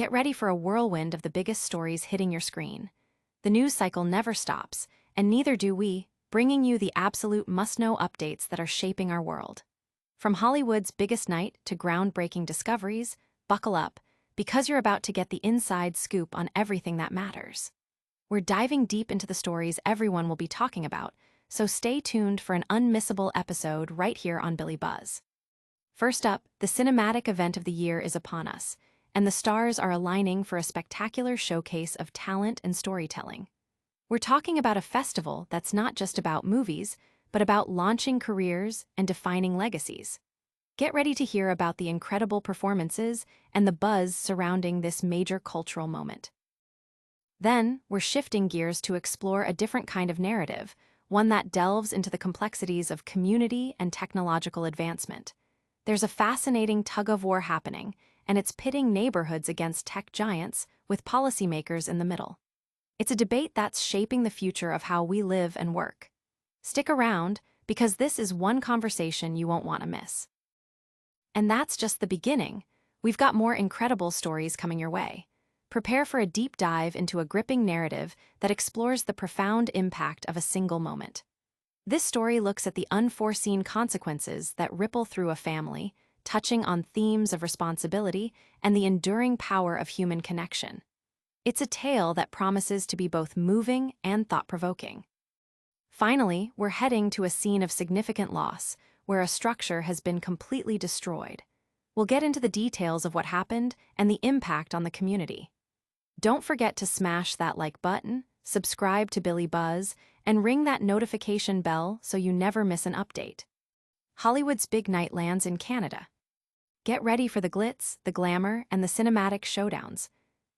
Get ready for a whirlwind of the biggest stories hitting your screen. The news cycle never stops, and neither do we, bringing you the absolute must-know updates that are shaping our world. From Hollywood's biggest night to groundbreaking discoveries, buckle up, because you're about to get the inside scoop on everything that matters. We're diving deep into the stories everyone will be talking about, so stay tuned for an unmissable episode right here on Billie Buzz. First up, the cinematic event of the year is upon us, and the stars are aligning for a spectacular showcase of talent and storytelling. We're talking about a festival that's not just about movies, but about launching careers and defining legacies. Get ready to hear about the incredible performances and the buzz surrounding this major cultural moment. Then, we're shifting gears to explore a different kind of narrative, one that delves into the complexities of community and technological advancement. There's a fascinating tug-of-war happening, and it's pitting neighborhoods against tech giants with policymakers in the middle. It's a debate that's shaping the future of how we live and work. Stick around, because this is one conversation you won't want to miss. And that's just the beginning. We've got more incredible stories coming your way. Prepare for a deep dive into a gripping narrative that explores the profound impact of a single moment. This story looks at the unforeseen consequences that ripple through a family, touching on themes of responsibility and the enduring power of human connection. It's a tale that promises to be both moving and thought-provoking. Finally, we're heading to a scene of significant loss, where a structure has been completely destroyed. We'll get into the details of what happened and the impact on the community. Don't forget to smash that like button, subscribe to Billie Buzz, and ring that notification bell so you never miss an update. Hollywood's big night lands in Canada. Get ready for the glitz, the glamour, and the cinematic showdowns.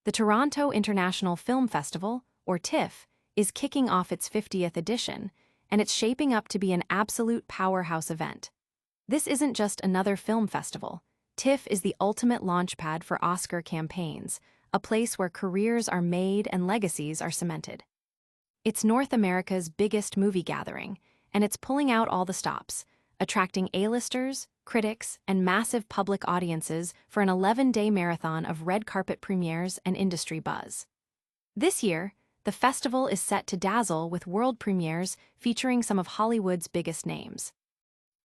The Toronto International Film Festival, or TIFF, is kicking off its 50th edition, and it's shaping up to be an absolute powerhouse event. This isn't just another film festival. TIFF is the ultimate launchpad for Oscar campaigns, a place where careers are made and legacies are cemented. It's North America's biggest movie gathering, and it's pulling out all the stops, attracting A-listers, critics, and massive public audiences for an 11-day marathon of red carpet premieres and industry buzz. This year, the festival is set to dazzle with world premieres featuring some of Hollywood's biggest names.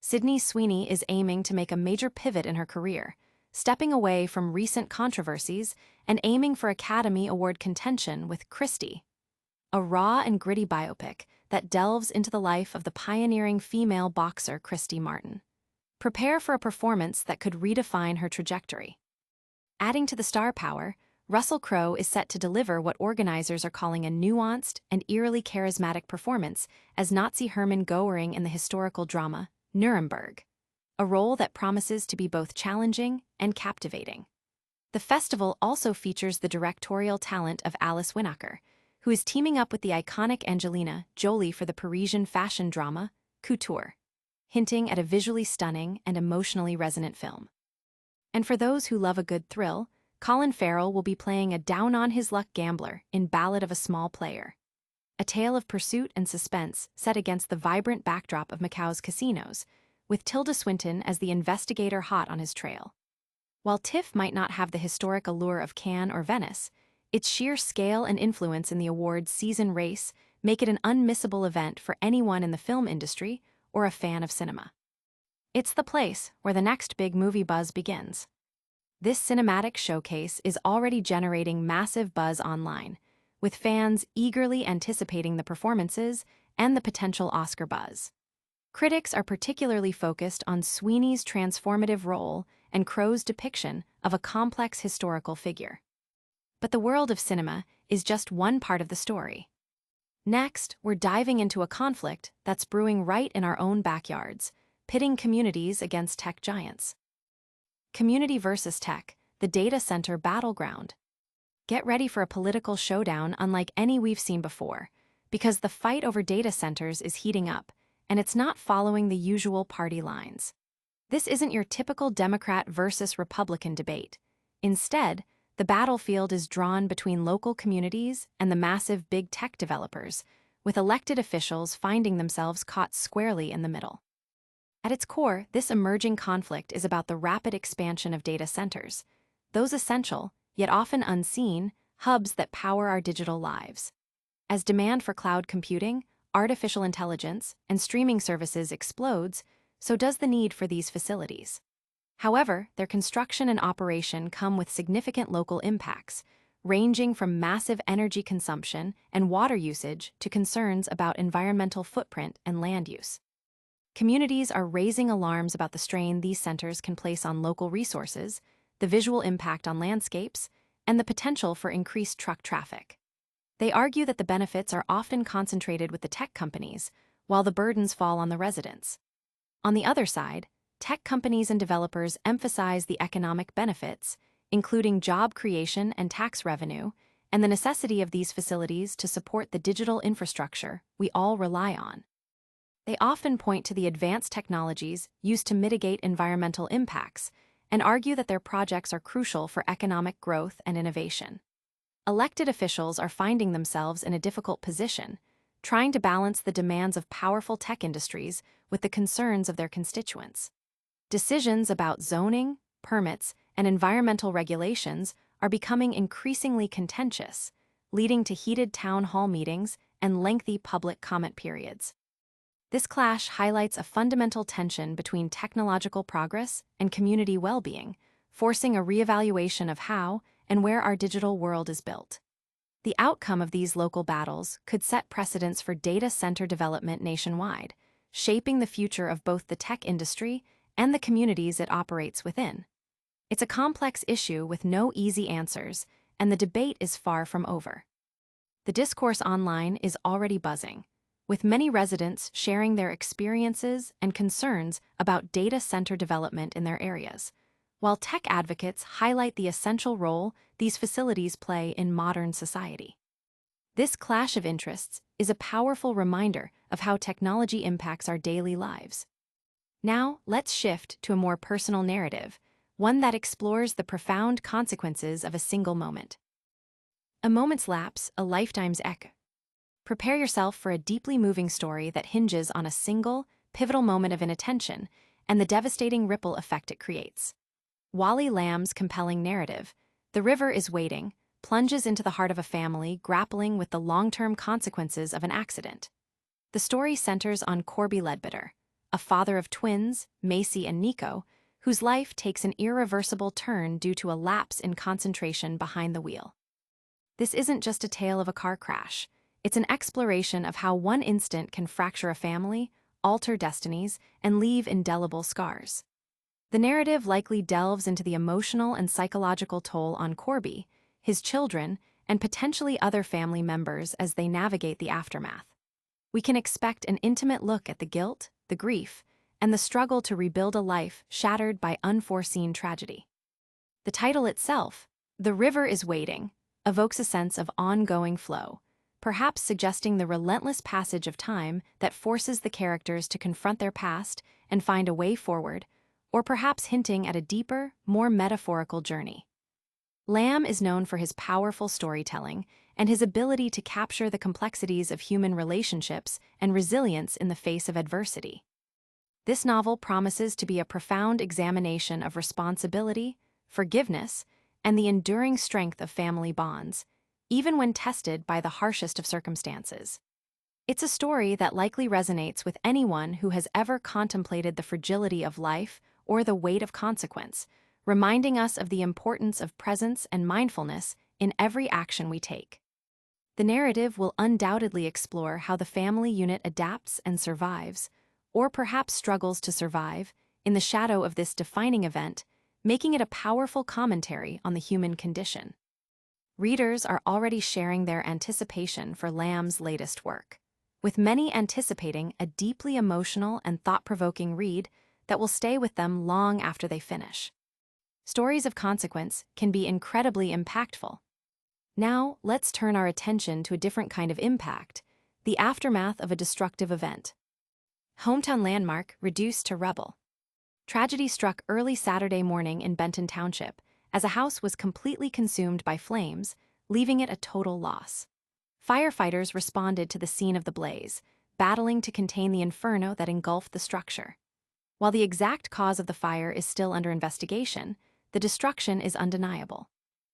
Sydney Sweeney is aiming to make a major pivot in her career, stepping away from recent controversies and aiming for Academy Award contention with Christie, a raw and gritty biopic that delves into the life of the pioneering female boxer Christy Martin. Prepare for a performance that could redefine her trajectory. Adding to the star power, Russell Crowe is set to deliver what organizers are calling a nuanced and eerily charismatic performance as Nazi Hermann Goering in the historical drama Nuremberg, a role that promises to be both challenging and captivating. The festival also features the directorial talent of Alice Winokur, who is teaming up with the iconic Angelina Jolie for the Parisian fashion drama Couture, hinting at a visually stunning and emotionally resonant film. And for those who love a good thrill, Colin Farrell will be playing a down-on-his-luck gambler in Ballad of a Small Player, a tale of pursuit and suspense set against the vibrant backdrop of Macau's casinos, with Tilda Swinton as the investigator hot on his trail. While TIFF might not have the historic allure of Cannes or Venice, its sheer scale and influence in the awards season race make it an unmissable event for anyone in the film industry or a fan of cinema. It's the place where the next big movie buzz begins. This cinematic showcase is already generating massive buzz online, with fans eagerly anticipating the performances and the potential Oscar buzz. Critics are particularly focused on Sweeney's transformative role and Crowe's depiction of a complex historical figure. But the world of cinema is just one part of the story. Next, we're diving into a conflict that's brewing right in our own backyards, pitting communities against tech giants. Community versus tech, the data center battleground. Get ready for a political showdown unlike any we've seen before, because the fight over data centers is heating up, and it's not following the usual party lines. This isn't your typical Democrat versus Republican debate. Instead, the battlefield is drawn between local communities and the massive big tech developers, with elected officials finding themselves caught squarely in the middle. At its core, this emerging conflict is about the rapid expansion of data centers, those essential, yet often unseen, hubs that power our digital lives. As demand for cloud computing, artificial intelligence, and streaming services explodes, so does the need for these facilities. However, their construction and operation come with significant local impacts, ranging from massive energy consumption and water usage to concerns about environmental footprint and land use. Communities are raising alarms about the strain these centers can place on local resources, the visual impact on landscapes, and the potential for increased truck traffic. They argue that the benefits are often concentrated with the tech companies, while the burdens fall on the residents. On the other side, tech companies and developers emphasize the economic benefits, including job creation and tax revenue, and the necessity of these facilities to support the digital infrastructure we all rely on. They often point to the advanced technologies used to mitigate environmental impacts and argue that their projects are crucial for economic growth and innovation. Elected officials are finding themselves in a difficult position, trying to balance the demands of powerful tech industries with the concerns of their constituents. Decisions about zoning, permits, and environmental regulations are becoming increasingly contentious, leading to heated town hall meetings and lengthy public comment periods. This clash highlights a fundamental tension between technological progress and community well-being, forcing a reevaluation of how and where our digital world is built. The outcome of these local battles could set precedents for data center development nationwide, shaping the future of both the tech industry and the communities it operates within. It's a complex issue with no easy answers, and the debate is far from over. The discourse online is already buzzing, with many residents sharing their experiences and concerns about data center development in their areas, while tech advocates highlight the essential role these facilities play in modern society. This clash of interests is a powerful reminder of how technology impacts our daily lives. Now, let's shift to a more personal narrative, one that explores the profound consequences of a single moment. A moment's lapse, a lifetime's echo. Prepare yourself for a deeply moving story that hinges on a single, pivotal moment of inattention and the devastating ripple effect it creates. Wally Lamb's compelling narrative, The River is Waiting, plunges into the heart of a family grappling with the long-term consequences of an accident. The story centers on Corby Ledbetter, a father of twins, Macy and Nico, whose life takes an irreversible turn due to a lapse in concentration behind the wheel. This isn't just a tale of a car crash. It's an exploration of how one instant can fracture a family, alter destinies, and leave indelible scars. The narrative likely delves into the emotional and psychological toll on Corby, his children, and potentially other family members as they navigate the aftermath. We can expect an intimate look at the guilt, the grief, and the struggle to rebuild a life shattered by unforeseen tragedy. The title itself, The River is Waiting, evokes a sense of ongoing flow, perhaps suggesting the relentless passage of time that forces the characters to confront their past and find a way forward, or perhaps hinting at a deeper, more metaphorical journey. Lamb is known for his powerful storytelling and his ability to capture the complexities of human relationships and resilience in the face of adversity. This novel promises to be a profound examination of responsibility, forgiveness, and the enduring strength of family bonds, even when tested by the harshest of circumstances. It's a story that likely resonates with anyone who has ever contemplated the fragility of life or the weight of consequence, reminding us of the importance of presence and mindfulness in every action we take. The narrative will undoubtedly explore how the family unit adapts and survives, or perhaps struggles to survive, in the shadow of this defining event, making it a powerful commentary on the human condition. Readers are already sharing their anticipation for Lamb's latest work, with many anticipating a deeply emotional and thought-provoking read that will stay with them long after they finish. Stories of consequence can be incredibly impactful. Now, let's turn our attention to a different kind of impact, the aftermath of a destructive event. Hometown landmark reduced to rubble. Tragedy struck early Saturday morning in Benton Township, as a house was completely consumed by flames, leaving it a total loss. Firefighters responded to the scene of the blaze, battling to contain the inferno that engulfed the structure. While the exact cause of the fire is still under investigation, the destruction is undeniable.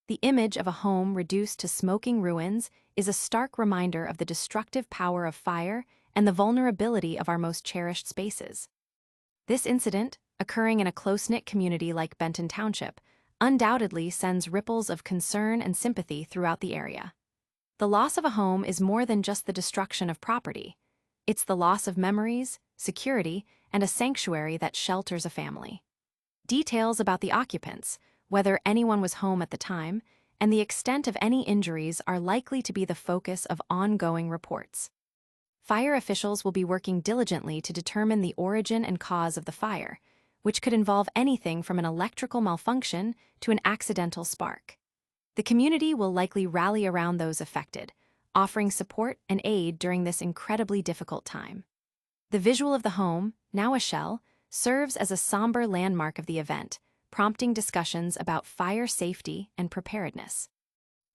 The image of a home reduced to smoking ruins is a stark reminder of the destructive power of fire and the vulnerability of our most cherished spaces. This incident, occurring in a close-knit community like Benton Township, undoubtedly sends ripples of concern and sympathy throughout the area. The loss of a home is more than just the destruction of property. It's the loss of memories, security, and a sanctuary that shelters a family. Details about the occupants, whether anyone was home at the time, and the extent of any injuries are likely to be the focus of ongoing reports. Fire officials will be working diligently to determine the origin and cause of the fire, which could involve anything from an electrical malfunction to an accidental spark. The community will likely rally around those affected, offering support and aid during this incredibly difficult time. The visual of the home, now a shell, serves as a somber landmark of the event, prompting discussions about fire safety and preparedness.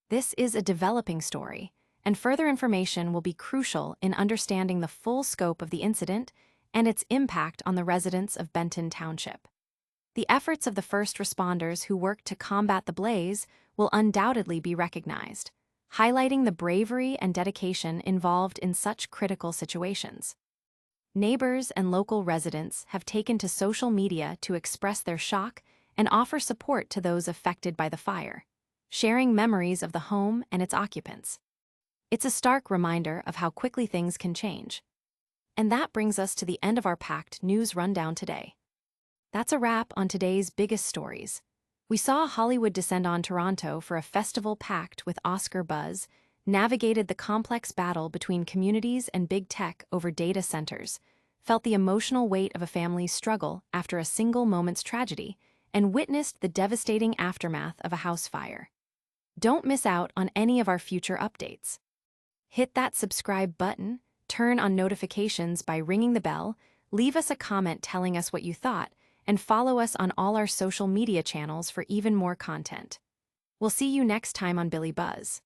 This is a developing story, and further information will be crucial in understanding the full scope of the incident and its impact on the residents of Benton Township. The efforts of the first responders who worked to combat the blaze will undoubtedly be recognized, highlighting the bravery and dedication involved in such critical situations. Neighbors and local residents have taken to social media to express their shock and offer support to those affected by the fire, sharing memories of the home and its occupants. It's a stark reminder of how quickly things can change. And that brings us to the end of our packed news rundown today. That's a wrap on today's biggest stories. We saw Hollywood descend on Toronto for a festival packed with Oscar buzz, navigated the complex battle between communities and big tech over data centers, felt the emotional weight of a family's struggle after a single moment's tragedy, and witnessed the devastating aftermath of a house fire. Don't miss out on any of our future updates. Hit that subscribe button, turn on notifications by ringing the bell, leave us a comment telling us what you thought, and follow us on all our social media channels for even more content. We'll see you next time on Billie Buzz.